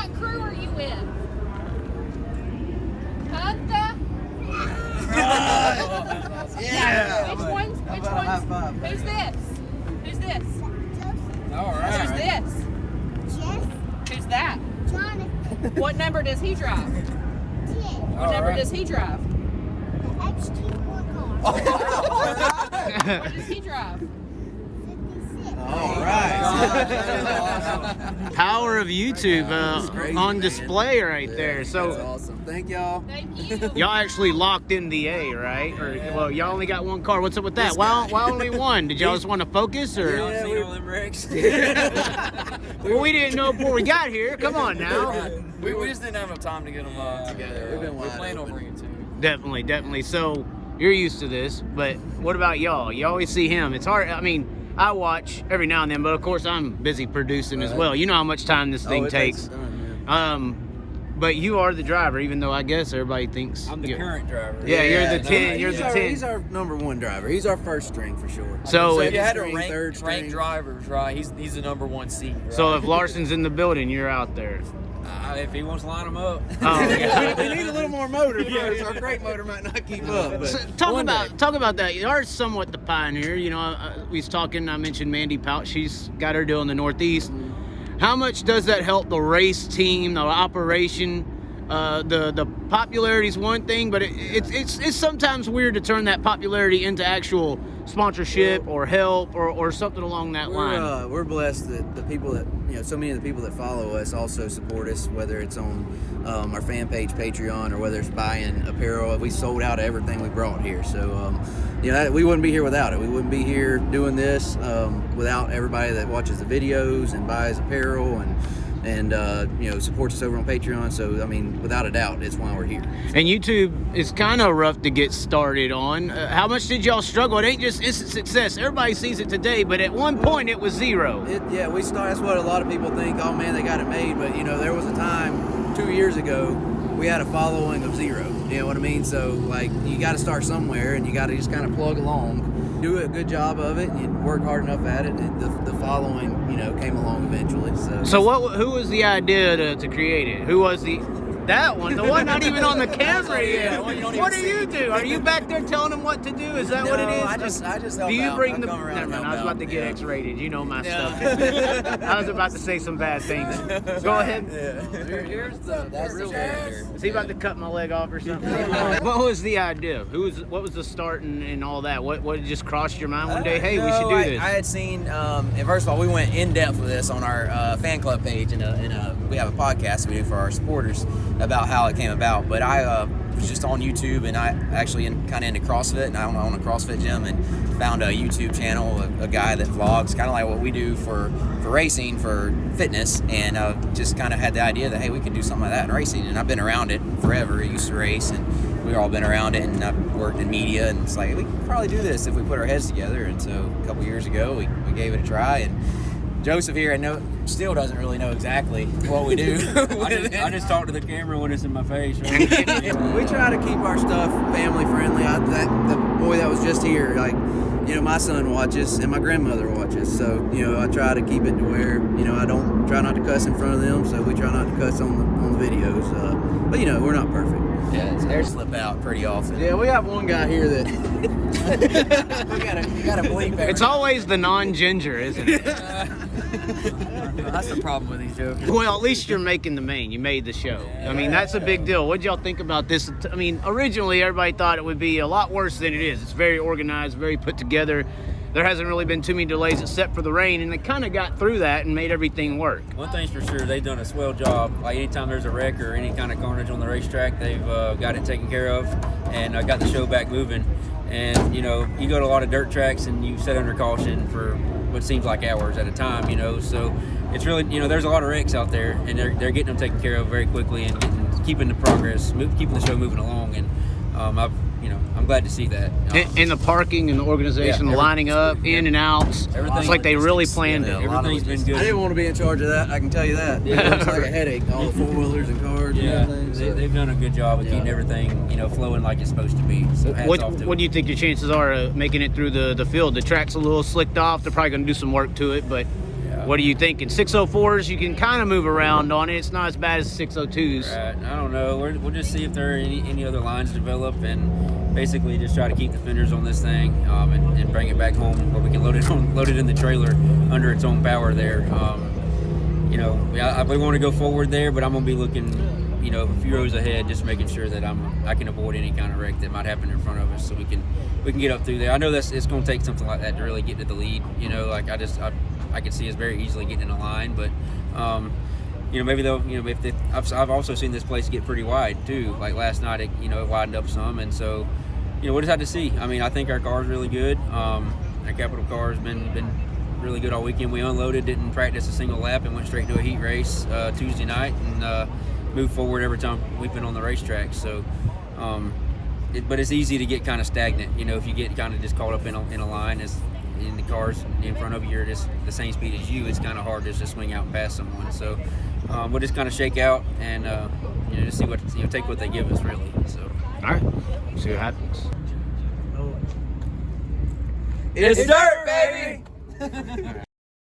What crew are you with? Hunter? Yeah. Which one's? Who's this? Who's this? All right. Who's this? Jess, Who's that? Jonathan, What number does he drive? 10. What number does he drive? The XT4 car. What does he drive? 56. All right. Power of YouTube on display right there. That's So awesome. Thank y'all. Thank you. y'all actually locked in the A, right? Or well, y'all only got one car. What's up with that? Why only one? Did y'all just want to focus, or? Yeah, Well, we didn't know before we got here. Come on now. We just didn't have enough time to get them together. We've been We wide plan on open. bringing two. Definitely. So you're used to this, but what about y'all? You always see him. It's hard. I mean, I watch every now and then, but of course I'm busy producing as well. You know how much time this thing it takes. time, But you are the driver, even though I guess everybody thinks I'm the current driver. Yeah, you're the no, 10. You're the 10. He's our number one driver. He's our first string for sure. So If if, you had to Second string, third rank string. drivers, right? He's the number one seat. Right? so if Larson's in the building, you're out there. If he wants to line them up. Oh, yeah. we need a little more motor first. Our great motor might not keep up. But So, talk about that. You are somewhat the pioneer. You know, we was talking. I mentioned Mandy Pouch. She's got her deal in the Northeast. How much does that help the race team, the operation? The popularity is one thing, but it's sometimes weird to turn that popularity into actual sponsorship or help or something along that line. We're blessed that the people that so many of the people that follow us also support us, whether it's on our fan page, Patreon, or whether it's buying apparel. We sold out everything we brought here, so we wouldn't be here without it. We wouldn't be here doing this without everybody that watches the videos and buys apparel and supports us over on Patreon. So I mean, without a doubt, it's why we're here. And YouTube is kind of rough to get started on. How much did y'all struggle? It ain't just instant success. Everybody sees it today, but at one point it was zero. We started. That's what a lot of people think. Oh man, they got it made. But there was a time 2 years ago we had a following of 0. You know what I mean? So like, you got to start somewhere, and you got to just kind of plug along, do a good job of it, and you work hard enough at it, and the following came along eventually. So Who was the idea to create it? Who was the one not even on the camera yet? What do you do? Are you back there telling them what to do? Is that what it is? I just help Do you out. bring I the? come around Never and mind. help I was about out. to get Yeah. X-rated. You know my Yeah. stuff. I was about to say some bad things. Go ahead. Here's the real character. Is he about to cut my leg off or something? What was the idea? What was the start and all that? What just crossed your mind one day? Hey, we should do this. I had seen, and first of all, we went in depth with this on our fan club page, and we have a podcast we do for our supporters about how it came about. But I was just on YouTube, and I actually kind of into CrossFit, and I own a CrossFit gym, and found a YouTube channel, a guy that vlogs kind of like what we do for racing, for fitness, and just kind of had the idea that, hey, we could do something like that in racing. And I've been around it forever. I used to race, and we've all been around it, and I've worked in media, and it's like, we could probably do this if we put our heads together. And so a couple years ago, we gave it a try, and Joseph here still doesn't really know exactly what we do. I just talk to the camera when it's in my face. Right? We try to keep our stuff family friendly. The boy that was just here, like, my son watches and my grandmother watches. So, I try to keep it to where, I don't try not to cuss in front of them. So we try not to cuss on the videos. But we're not perfect. Yeah, it's air slip out pretty often. Yeah, we have one guy here that You gotta bleep everything. It's always the non-ginger, isn't it? That's the problem with these jokers. Well, at least you're making the main. You made the show. I mean, that's a big deal. What did y'all think about this? I mean, originally everybody thought it would be a lot worse than it is. It's very organized, very put together. There hasn't really been too many delays except for the rain, and they kind of got through that and made everything work. One thing's for sure, they've done a swell job. Like anytime there's a wreck or any kind of carnage on the racetrack, they've got it taken care of and got the show back moving. And you go to a lot of dirt tracks and you sit under caution for what seems like hours at a time. So it's really there's a lot of wrecks out there, and they're getting them taken care of very quickly and keeping the progress, keeping the show moving along. And I'm glad to see that. And the parking and the organization, the lining up, in and outs. It's like they really planned it. Everything's been good. I didn't want to be in charge of that. I can tell you that. Yeah. It's like a headache. All the four-wheelers and cars Yeah, and everything. they've done a good job of keeping everything flowing like it's supposed to be. So hats off to What do you think your chances are of making it through the field? The track's a little slicked off. They're probably going to do some work to it, but What are you thinking? 604s, you can kind of move around on it. It's not as bad as 602s. Right. I don't know. We'll just see if there are any other lines develop, and basically just try to keep the fenders on this thing, and bring it back home where we can load it in the trailer under its own power there. We want to go forward there, but I'm going to be looking, a few rows ahead, just making sure that I can avoid any kind of wreck that might happen in front of us, so we can get up through there. I know it's going to take something like that to really get to the lead. I could see us very easily getting in a line, but maybe they'll, I've also seen this place get pretty wide too. Like last night, it widened up some, and so we'll just have to see. I mean, I think our car's really good. Our capital car has been really good all weekend. We unloaded, didn't practice a single lap, and went straight to a heat race Tuesday night, and moved forward every time we've been on the racetrack. So, but it's easy to get kind of stagnant. If you get kind of just caught up in a line, as in the cars in front of you are just the same speed as you, it's kind of hard just to swing out and pass someone. So we'll just kind of shake out and just see what take what they give us, really. So all right, see what happens. It's dirt, baby.